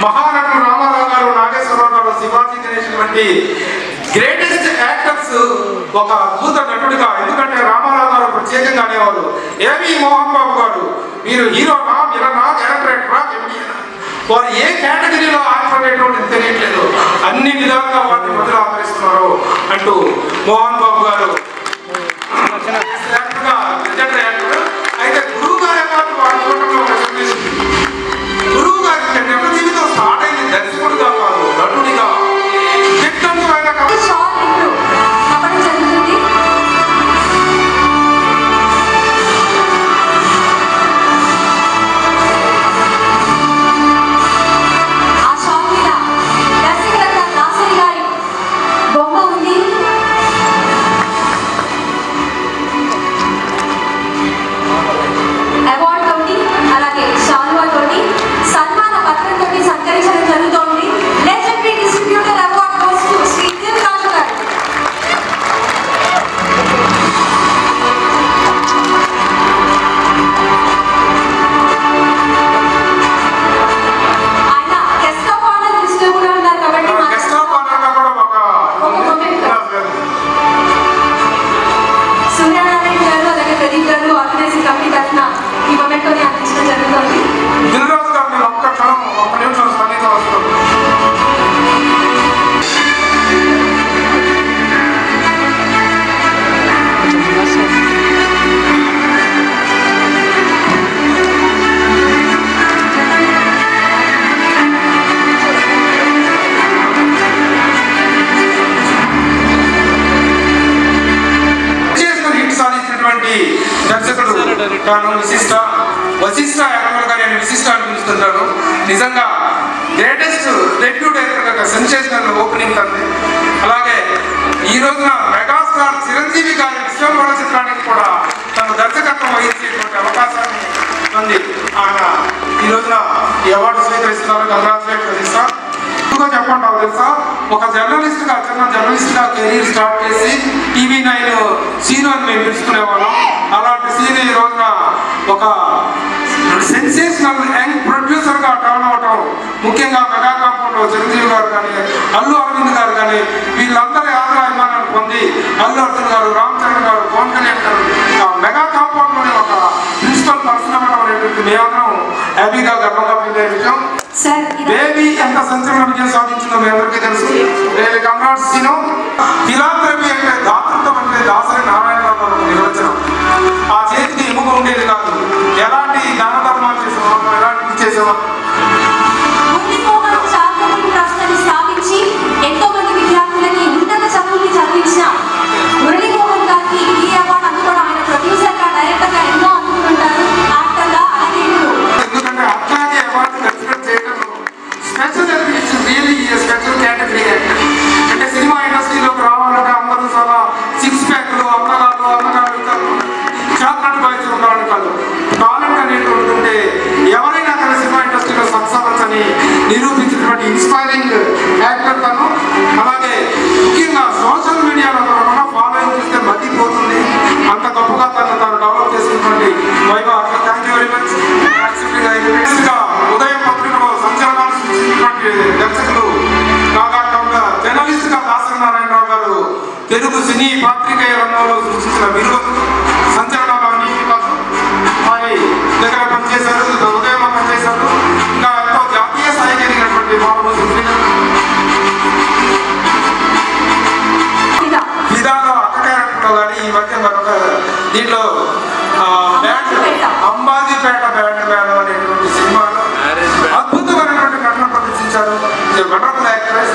మహానటుడు రామారావు గారు, నాగేశ్వరరావు గారు, శివాజీ గణేశన్ వంటి గ్రేటెస్ట్ యాక్టర్స్ ఒక అద్భుత నటుడిగా, ఎందుకంటే రామారావు గారు ప్రత్యేకంగా అనేవారు, ఏవి మోహన్ బాబు గారు మీరు హీరోనా, విలనా, క్యారెక్టరా, వారు ఏ కేటగిరీలో యాక్టర్ అనేటువంటిది తెలియట్లేదు, అన్ని విధాలుగా వారిని మొదలు ఆదరిస్తున్నారు అంటూ మోహన్ బాబు గారు అయితే గురువు గారి గురువు గారి నిజ జీవితం స్టార్ట్ అయింది దర్శకుడిగా కాదు, నటుడిగా. దిగ్బంధువైన వశిష్ఠ యాదవ్ గారి విశిష్ట అని పిలుస్తుంటారు. నిజంగా greatest debut director sensational opening తంది. అలాగే ఈ రోజున మెగాస్టార్ చిరంజీవి గారి విశ్వంబర చిత్రానికి కూడా తను దర్శకత్వం వహించేటువంటి అవకాశాన్ని పొంది ఆయన ఈ రోజున ఈ అవార్డు స్వీకరిస్తున్నారు. కంగ్రాచులేట్ వశిష్ఠ. చెప్పంటావు తెలుసా, ఒక జర్నలిస్ట్గా చిన్న జర్నలిస్ట్గా కెరీర్ స్టార్ట్ చేసి TV9 సీను అని మేము పిలుచుకునేవాళ్ళం. అలాంటి సీన్ ఈ రోజున ఒక సెన్సేషనల్ యంగ్ ప్రొడ్యూసర్గా టర్న్ అవటం, ముఖ్యంగా మెగా కాంపౌండ్ చిరంజీవి గారు కానీ, అల్లు అరవింద్ గారు కానీ, వీళ్ళందరి ఆదరాభిమానాన్ని పొంది అల్లు అర్జున్ గారు, రామ్ చరణ్ గారు, పవన్ కళ్యాణ్ గారు మెగా కాంపౌండ్లోనే ఒక ప్రిన్సిపల్ పర్సన్ అవ్వడం అనేటువంటి మేమందరం హ్యాపీగా గర్వంగా ఫీల్ అయ్యే విషయం. బేబీ ఎంత సంచలన విజయం సాధించిందో మీ అందరికీ తెలుసు. Congrats scene. ఫిలాంథ్రపీ అంటే దాతృత్వం అంటే దాసరి నారాయణరావు గారు నిర్వచనం. ఆ చేతికి ఎముక ఉండేది కాదు, ఎలాంటి దాన ధర్మాలు చేసేవాళ్ళం, ఎలాంటి చేసేవాళ్ళం. ఎంతో మంది విద్యార్థులని ఉన్నత చదువుల్ని చదివించిన మురళీమోహన్ గారికి ఈ అవార్డు అందుకోవడం ఆయన ప్రొడ్యూసర్ గా, డైరెక్టర్ గా ఎన్నో అందుకుంటారు. యాక్టర్ గా అలాగే ఎందుకంటే అట్లాగే అవార్డు కన్సిడర్ చేయడం స్పెషల్ రియల్లీ స్పెషల్ కేటగిరీ. అంటే సినిమా ఇండస్ట్రీలోకి రావాలంటే అందరూ చాలా సిక్స్ ప్యాక్లు, అన్నగారు చాక్లెట్ బాయ్స్ ఉండాలని కాదు, టాలెంట్ అనేటువంటి ఉంటే ఎవరైనా అక్కడ సినిమా ఇండస్ట్రీలో సక్సెస్ అని నిరూపించినటువంటి ఇన్స్పైరింగ్ యాక్టర్ తను. అలాగే ముఖ్యంగా సోషల్ మీడియాలో కూడా ఫాలోయింగ్ చూస్తే మతిపోతుంది, అంత గొప్పగా తను డెవలప్ చేసుకున్నటువంటి Vaibhav. Thank you very much. ఉదయం పత్రికలో సంచలనాలు సృష్టించినటువంటి దర్శకులు కాగా జర్నలిస్ట్గా దాసరి నారాయణరావు గారు తెలుగు సినీ పాత్రికేయ రంగంలో సృష్టించిన విలువలు సంచలనాలు అన్ని వారి దగ్గర పనిచేశారు, ఉదయం పనిచేశారు. ఇంకా ఎంతో జాతీయ స్థాయికి ఎదిగినటువంటి విధాలో అక్క క్యారెక్టర్లో కానీ ఈ మధ్య మరొక దీంట్లో అంబాజీపేట బ్యాండ్ మేళం అనేటువంటి సినిమాలో అద్భుతమైనటువంటి నటన ప్రదర్శించారు. Wonderful actress.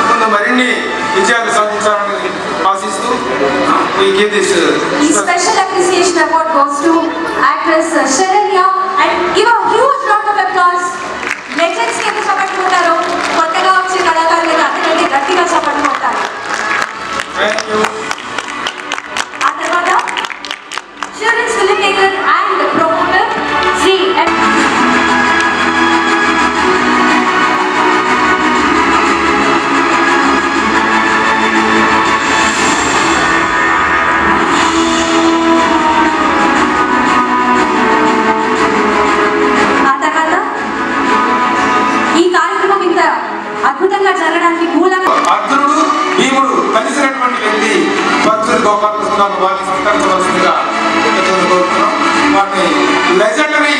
ముందు మరిన్ని విజయాలు సాధించాలని ఆశిస్తూ ఈ special appreciation award goes to actress Sharanya and give a huge round of applause. Legends కి ఎంత సపోర్ట్ కొట్టారో కొత్తగా వచ్చే కళాకారులకు అంతకంటే గట్టిగా సపోర్ట్ కొట్టారు. Thank you. ఆ తర్వాత children's filmmaker and promoter Sri పురస్కారాలు వారిని సత్కరించవలసిందిగా కోరుతున్నాం. వారిని legendary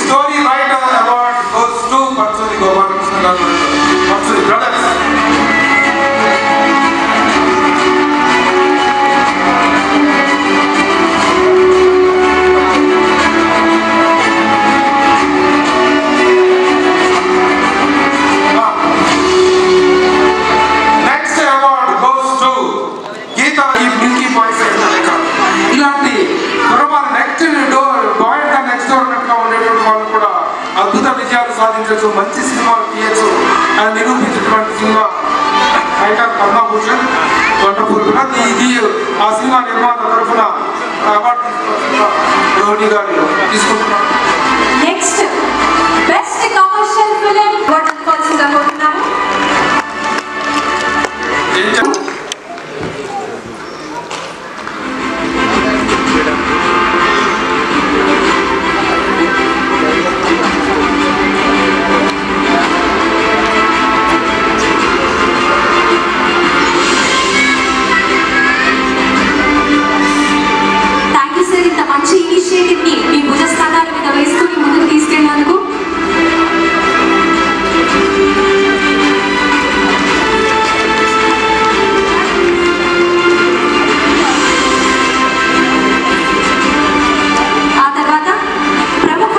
story writer award goes to Paruchuri Gopalakrishna గారు, పర్చూరి బ్రదర్స్. ఇలాంటి నెక్స్ట్ డోర్ ఉన్నట్టుగా ఉండేటువంటి వాళ్ళు కూడా అద్భుత విజయాలు సాధించవచ్చు, మంచి సినిమాలు తీయచ్చు అని నిరూపించినటువంటి సినిమా రైటర్ పద్మభూషణ్ వండర్ఫుల్. ఇది ఆ సినిమా నిర్మాత తరఫున అవార్డు రోహిణి గారు తీసుకుంటున్నాను. Next best commercial film award అందుకోవాల్సిందిగా కోరుతున్నాము. మీ భుజస్థానాల మీద వేసుకుని ముందుకు తీసుకెళ్ళినందుకు ఆ తర్వాత ప్రముఖ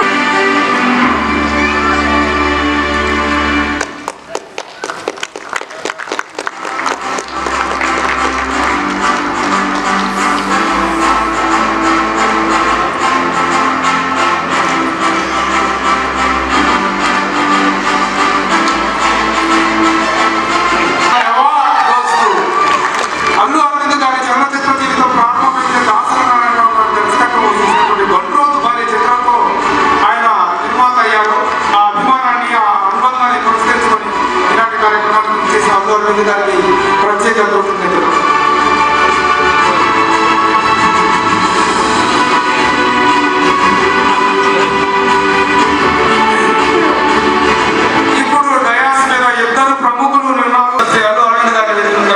ప్రత్యేక ఇప్పుడు డయాస్ మీద ఇద్దరు ప్రముఖులు నిర్ణయాలు అరవింద్ గారి వేదికగా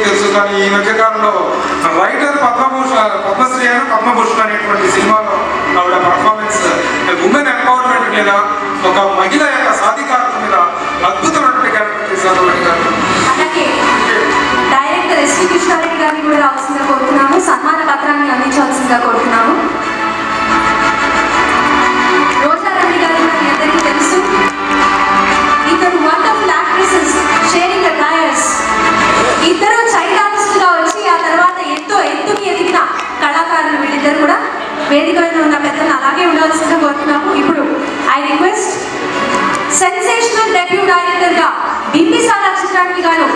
తెలుసు. కానీ ఈ మధ్యకాలంలో రైటర్ పద్మశ్రీ అని పద్మభూషణ్ అనేటువంటి సినిమాలో ఆవిడ పర్ఫార్మెన్స్ ఉమెన్ ఎంపవర్మెంట్ మీద, ఒక మహిళ యొక్క సాధికారత మీద అద్భుతమైనటువంటి క్యారెక్టర్ చేశారు. అలాగే డైరెక్టర్ ఎస్వి కృష్ణారెడ్డి గారిని కూడా రావాల్సిందిగా కోరుతున్నాము, సన్మాన పత్రాన్ని అందించాల్సిందిగా కోరుతున్నాము. రోజారాణి గారు మీ అందరికీ తెలుసు, ఇద్దరు wonderful actresses sharing the tyres. ఇద్దరు చైల్డ్ ఆర్టిస్టుగా వచ్చి ఆ తర్వాత ఎంతో ఎత్తుకి ఎదిగిన కళాకారులు వీళ్ళిద్దరు కూడా వేదిక మీద ఉన్న పెద్దలు అలాగే ఉండాల్సిందిగా కోరుతున్నాము. ఇప్పుడు I request sensational debut director గా బింబిసార చిత్రానికి గాను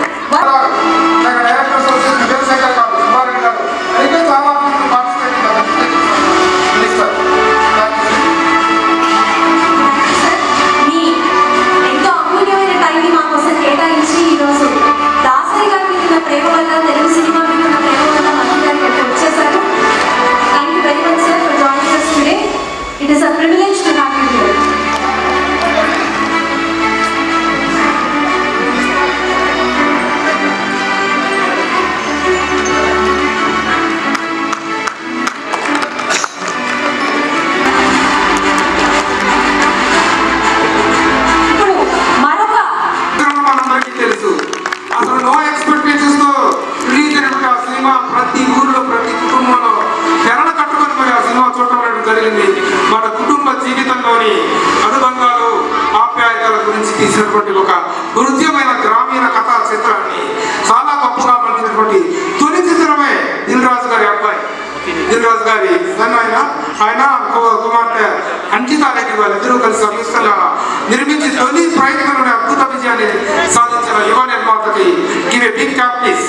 మీ ఎంతో అమూల్యమైన టైంని మా కోసం కేటాయించి ఈరోజు దాసరి గారి మీద ఉన్న ప్రేమ వల్ల, తెలుగు సినిమా మీద ఉన్న ప్రేమ వల్ల మంత్రి గారికి ఎక్కడ వచ్చేసారు. Thank you very much sir for joining us today. It is a privilege to have you here. ప్రతి ఊర్లో ప్రతి కుటుంబంలో తెరణ కట్టుకొని మరి ఆ సినిమా చూడటం జరిగింది. మన కుటుంబ జీవితంలోని అనుబంధాలు, ఆప్యాయతల గురించి తీసినటువంటి ఒక హృదయమైన గ్రామీణ కథా చిత్రాన్ని చాలా గొప్పగా మలిచినటువంటి తొలి చిత్రమే దిల్ రాజు గారి అబ్బాయి, దిల్ రాజు గారి సన్ ఆయన కుమార్తె అంకితా రెడ్డి వాళ్ళిద్దరూ కలిసి సంయుక్తంగా నిర్మించి తొలి ప్రయత్నంలోనే అద్భుత విజయాన్ని సాధించిన యువ నిర్మాతకి give a big clap please.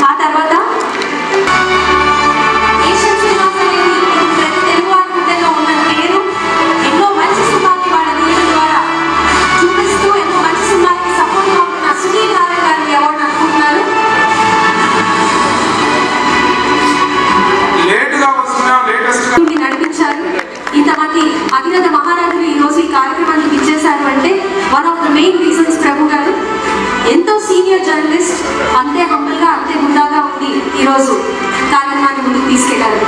ఆ తర్వాత ఏషియన్ సినిమాస్ అనేది ప్రతి తెలుగు కార్యక్రమానికి ఇచ్చేశారు అంటే one of the main reasons Prabhu garu ఎంతో సీనియర్ జర్నలిస్ట్, అంతే హంబుల్గా అంతే హుందాగా ఉండి ఈరోజు కార్యక్రమాన్ని ముందుకు తీసుకెళ్లారు.